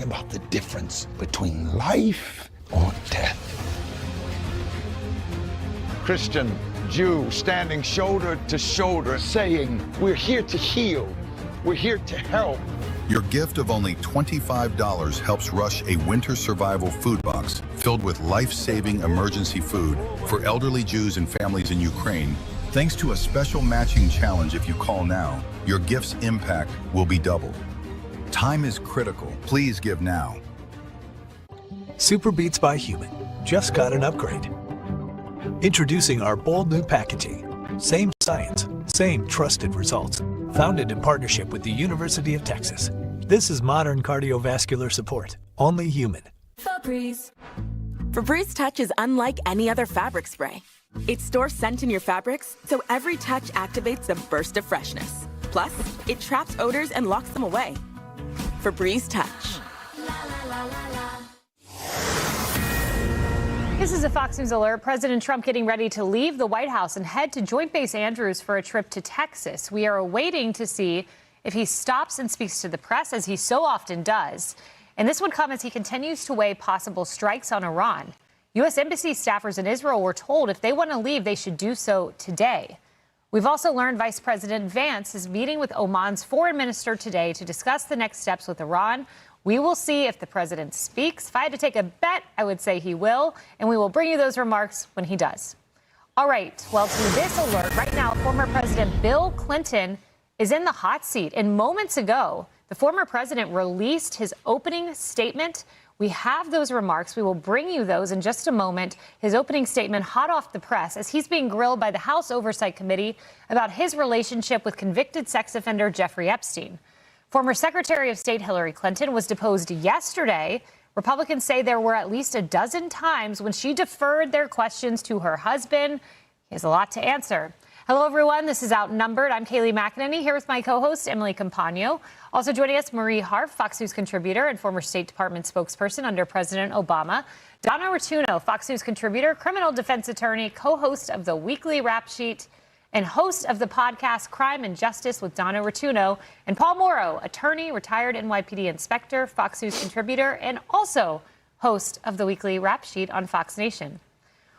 about the difference between life or death. Christian, Jew, standing shoulder to shoulder, saying, we're here to heal, we're here to help. Your gift of only $25 helps rush a winter survival food box filled with life-saving emergency food for elderly Jews and families in Ukraine. Thanks to a special matching challenge, if you call now, your gift's impact will be doubled. Time is critical. Please give now. Super Beats by Human just got an upgrade. Introducing our bold new packaging. Same science, same trusted results. Founded in partnership with the University of Texas. This is modern cardiovascular support. Only human. Febreze. Febreze Touch is unlike any other fabric spray. It stores scent in your fabrics, so every touch activates a burst of freshness. Plus, it traps odors and locks them away. Febreze Touch. This is a Fox News alert. President Trump getting ready to leave the White House and head to Joint Base Andrews for a trip to Texas. We are awaiting to see if he stops and speaks to the press, as he so often does. And this would come as he continues to weigh possible strikes on Iran. U.S. Embassy staffers in Israel were told if they want to leave, they should do so today. We've also learned Vice President Vance is meeting with Oman's foreign minister today to discuss the next steps with Iran. We will see if the president speaks. If I had to take a bet, I would say he will, and we will bring you those remarks when he does. All right, well, to this alert, right now, former President Bill Clinton is in the hot seat. And moments ago, the former president released his opening statement. We have those remarks. We will bring you those in just a moment. His opening statement hot off the press as he's being grilled by the House Oversight Committee about his relationship with convicted sex offender Jeffrey Epstein. Former Secretary of State Hillary Clinton was deposed yesterday. Republicans say there were at least a dozen times when she deferred their questions to her husband. He has a lot to answer. Hello, everyone. This is Outnumbered. I'm Kayleigh McEnany here with my co-host, Emily Compagno. Also joining us, Marie Harf, Fox News contributor and former State Department spokesperson under President Obama. Donna Rotuno, Fox News contributor, criminal defense attorney, co-host of the weekly Rap Sheet, and host of the podcast Crime and Justice with Donna Rotuno, and Paul Morrow, attorney, retired NYPD inspector, Fox News contributor, and also host of the weekly Rap Sheet on Fox Nation.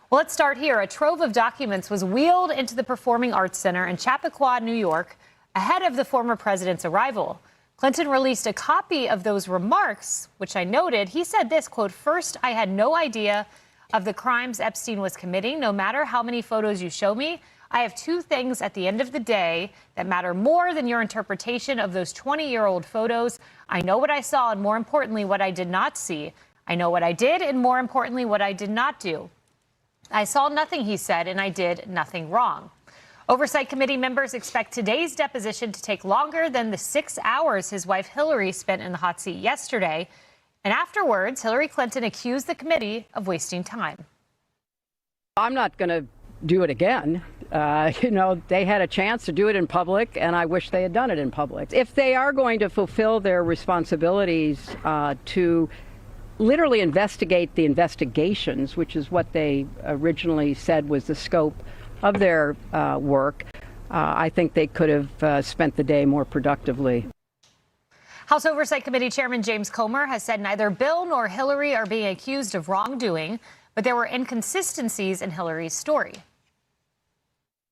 Well, let's start here. A trove of documents was wheeled into the Performing Arts Center in Chappaqua, New York, ahead of the former president's arrival. Clinton released a copy of those remarks, which I noted. He said this, quote, "First, I had no idea of the crimes Epstein was committing. No matter how many photos you show me, I have two things at the end of the day that matter more than your interpretation of those 20-year-old photos. I know what I saw, and more importantly, what I did not see. I know what I did, and more importantly, what I did not do. I saw nothing," he said, "and I did nothing wrong." Oversight Committee members expect today's deposition to take longer than the 6 hours his wife Hillary spent in the hot seat yesterday. And afterwards, Hillary Clinton accused the committee of wasting time. I'm not going to do it again. They had a chance to do it in public, and I wish they had done it in public. If they are going to fulfill their responsibilities to literally investigate the investigations, which is what they originally said was the scope of their work, I think they could have spent the day more productively. House Oversight Committee Chairman James Comer has said neither Bill nor Hillary are being accused of wrongdoing, but there were inconsistencies in Hillary's story.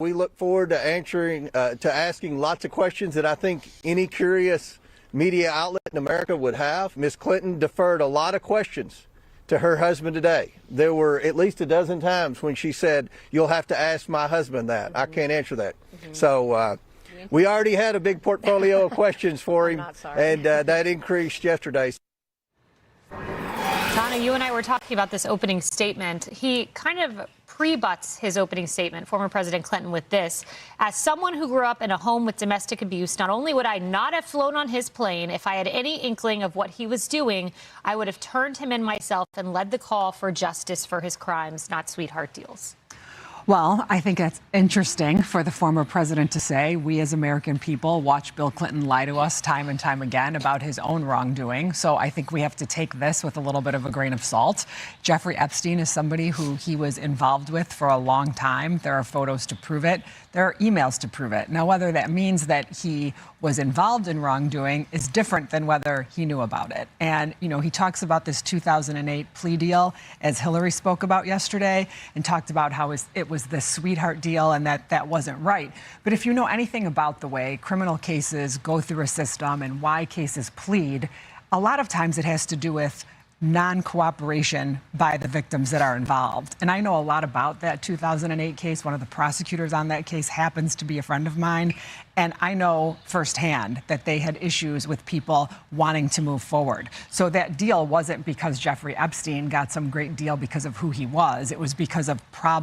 We look forward to asking lots of questions that I think any curious media outlet in America would have. Ms. Clinton deferred a lot of questions to her husband today. There were at least a dozen times when she said, "You'll have to ask my husband that. I can't answer that." So we already had a big portfolio of questions for him, and that increased yesterday. Donna, you and I were talking about this opening statement. He kind of pre-butts his opening statement, former President Clinton, with this. "As someone who grew up in a home with domestic abuse, not only would I not have flown on his plane, if I had any inkling of what he was doing, I would have turned him in myself and led the call for justice for his crimes, not sweetheart deals." Well, I think it's interesting for the former president to say we as American people watch Bill Clinton lie to us time and time again about his own wrongdoing. So I think we have to take this with a little bit of a grain of salt. Jeffrey Epstein is somebody who he was involved with for a long time. There are photos to prove it. There are emails to prove it. Now, whether that means that he was involved in wrongdoing is different than whether he knew about it. And, you know, he talks about this 2008 plea deal, as Hillary spoke about yesterday, and talked about how it was this sweetheart deal and that wasn't right. But if you know anything about the way criminal cases go through a system and why cases plead, a lot of times it has to do with non-cooperation by the victims that are involved. And I know a lot about that 2008 case. One of the prosecutors on that case happens to be a friend of mine. And I know firsthand that they had issues with people wanting to move forward. So that deal wasn't because Jeffrey Epstein got some great deal because of who he was. It was because of problems